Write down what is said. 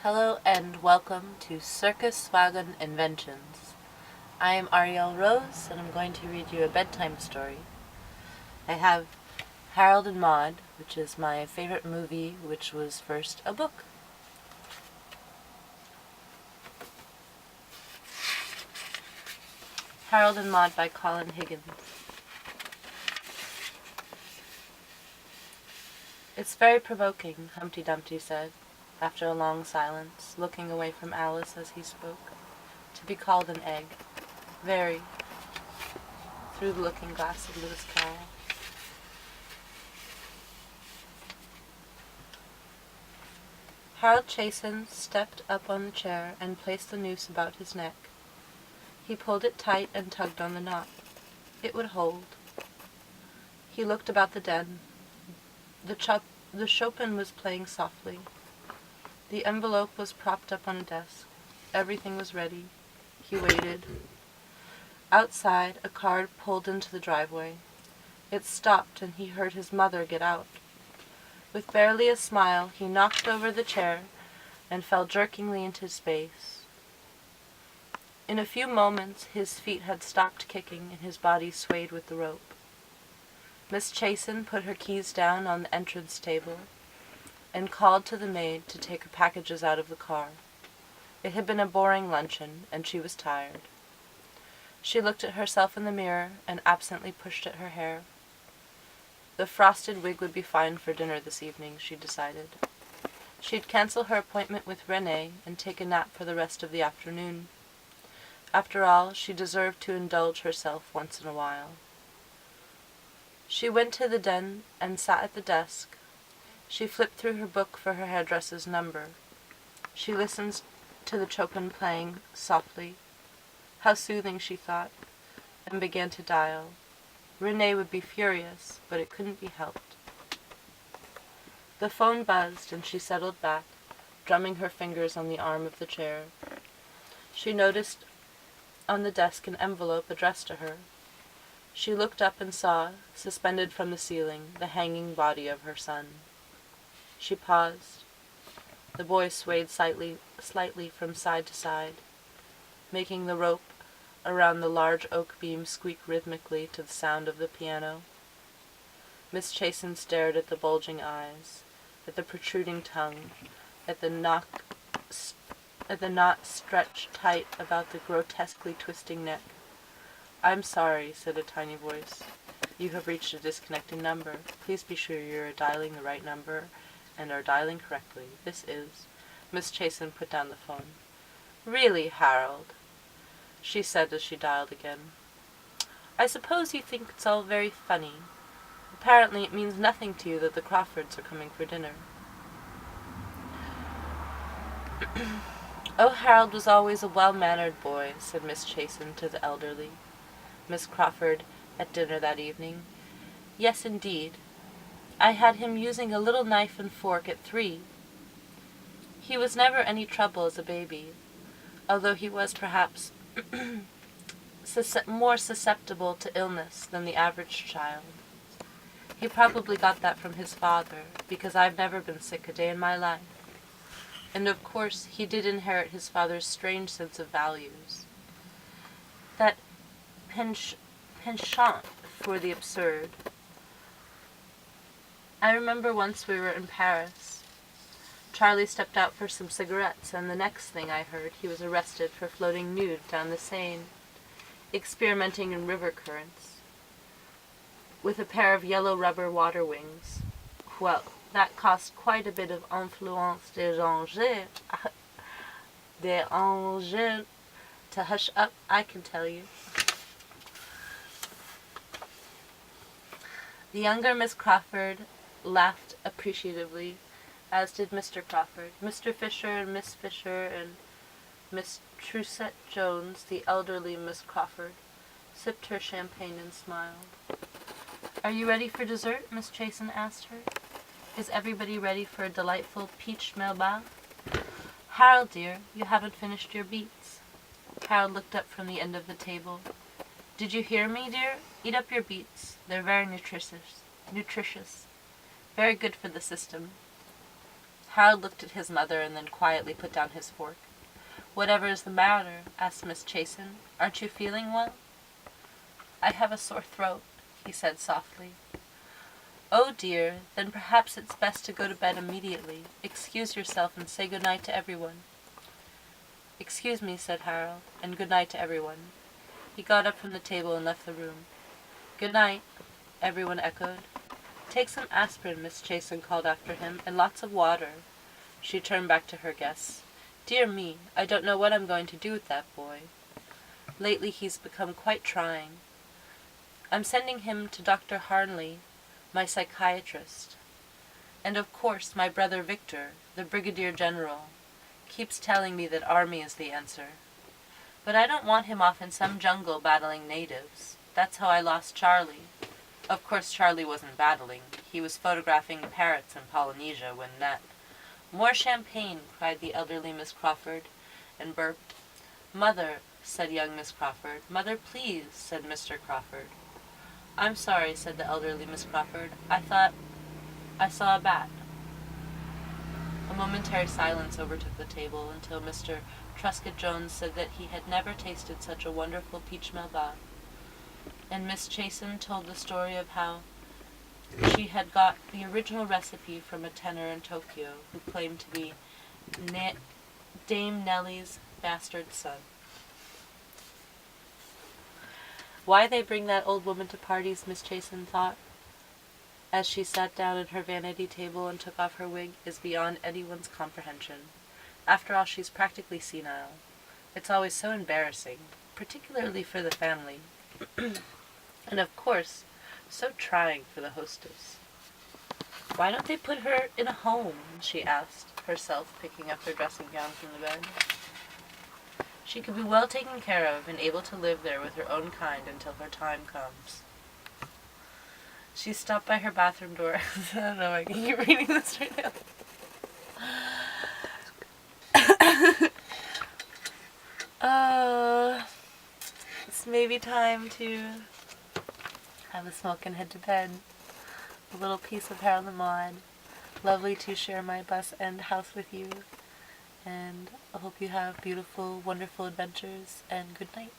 Hello and welcome to CirKus, Waggon, Inventions. I am ArielleRose and I'm going to read you a bedtime story. I have Harold and Maude, which is my favorite movie, which was first a book. Harold and Maude by Colin Higgins. It's very provoking, Humpty Dumpty said, after a long silence, looking away from Alice as he spoke, to be called an egg. Very, through the looking glass of Lewis Carroll. Harold Chasen stepped up on the chair and placed the noose about his neck. He pulled it tight and tugged on the knot. It would hold. He looked about the den. The Chopin was playing softly. The envelope was propped up on a desk. Everything was ready. He waited. Outside, a car pulled into the driveway. It stopped, and he heard his mother get out. With barely a smile, he knocked over the chair and fell jerkingly into space. In a few moments, his feet had stopped kicking, and his body swayed with the rope. Miss Chasen put her keys down on the entrance table and called to the maid to take her packages out of the car. It had been a boring luncheon, and she was tired. She looked at herself in the mirror and absently pushed at her hair. The frosted wig would be fine for dinner this evening, she decided. She'd cancel her appointment with Renee and take a nap for the rest of the afternoon. After all, she deserved to indulge herself once in a while. She went to the den and sat at the desk. She flipped through her book for her hairdresser's number. She listened to the Chopin playing softly. How soothing, she thought, and began to dial. Renee would be furious, but it couldn't be helped. The phone buzzed, and she settled back, drumming her fingers on the arm of the chair. She noticed on the desk an envelope addressed to her. She looked up and saw, suspended from the ceiling, the hanging body of her son. She paused. The boy swayed slightly from side to side, making the rope around the large oak beam squeak rhythmically to the sound of the piano. Miss Chasen stared at the bulging eyes, at the protruding tongue, at the knot stretched tight about the grotesquely twisting neck. "I'm sorry," said a tiny voice. "You have reached a disconnected number. Please be sure you are dialing the right number and are dialing correctly. This is—" Miss Chasen put down the phone. "Really, Harold," she said as she dialed again. "I suppose you think it's all very funny. Apparently it means nothing to you that the Crawfords are coming for dinner." "Oh, Harold was always a well-mannered boy," said Miss Chasen to the elderly Miss Crawford at dinner that evening. "Yes, indeed. I had him using a little knife and fork at 3. He was never any trouble as a baby, although he was perhaps more susceptible to illness than the average child. He probably got that from his father, because I've never been sick a day in my life. And of course he did inherit his father's strange sense of values. That penchant for the absurd. I remember once we were in Paris. Charlie stepped out for some cigarettes, and the next thing I heard, he was arrested for floating nude down the Seine, experimenting in river currents, with a pair of yellow rubber water wings. Well, that cost quite a bit of influence des Angers to hush up, I can tell you." The younger Miss Crawford laughed appreciatively, as did Mr. Crawford. Mr. Fisher and Miss Fisher and Miss Trussett Jones, the elderly Miss Crawford, sipped her champagne and smiled. "Are you ready for dessert?" Miss Chasen asked her. "Is everybody ready for a delightful peach melba? Harold, dear, you haven't finished your beets." Harold looked up from the end of the table. "Did you hear me, dear? Eat up your beets. They're very nutritious. Very good for the system." Harold looked at his mother and then quietly put down his fork. "Whatever is the matter?" asked Miss Chasen. "Aren't you feeling well?" "I have a sore throat," he said softly. "Oh dear, then perhaps it's best to go to bed immediately. Excuse yourself and say good night to everyone." "Excuse me," said Harold, "and good night to everyone." He got up from the table and left the room. "Good night," everyone echoed. "Take some aspirin," Miss Chasen called after him, "and lots of water." She turned back to her guests. "Dear me, I don't know what I'm going to do with that boy. Lately he's become quite trying. I'm sending him to Dr. Harnley, my psychiatrist. And of course my brother Victor, the Brigadier General, keeps telling me that army is the answer. But I don't want him off in some jungle battling natives. That's how I lost Charlie. Of course Charlie wasn't battling. He was photographing parrots in Polynesia when that... "More champagne," cried the elderly Miss Crawford, and burped. "Mother," said young Miss Crawford. "Mother, please," said Mr. Crawford. "I'm sorry," said the elderly Miss Crawford. "I thought I saw a bat." A momentary silence overtook the table until Mr. Truscott Jones said that he had never tasted such a wonderful peach melba, and Miss Chasen told the story of how she had got the original recipe from a tenor in Tokyo who claimed to be Dame Nellie's bastard son. Why they bring that old woman to parties, Miss Chasen thought, as she sat down at her vanity table and took off her wig, is beyond anyone's comprehension. After all, she's practically senile. It's always so embarrassing, particularly for the family. And of course, so trying for the hostess. "Why don't they put her in a home?" she asked herself, picking up her dressing gown from the bed. "She could be well taken care of and able to live there with her own kind until her time comes." She stopped by her bathroom door. I don't know, I can keep reading this right now. It's maybe time to have a smoke and head to bed. A little piece of Harold and Maude. Lovely to share my bus and house with you. And I hope you have beautiful, wonderful adventures, and good night.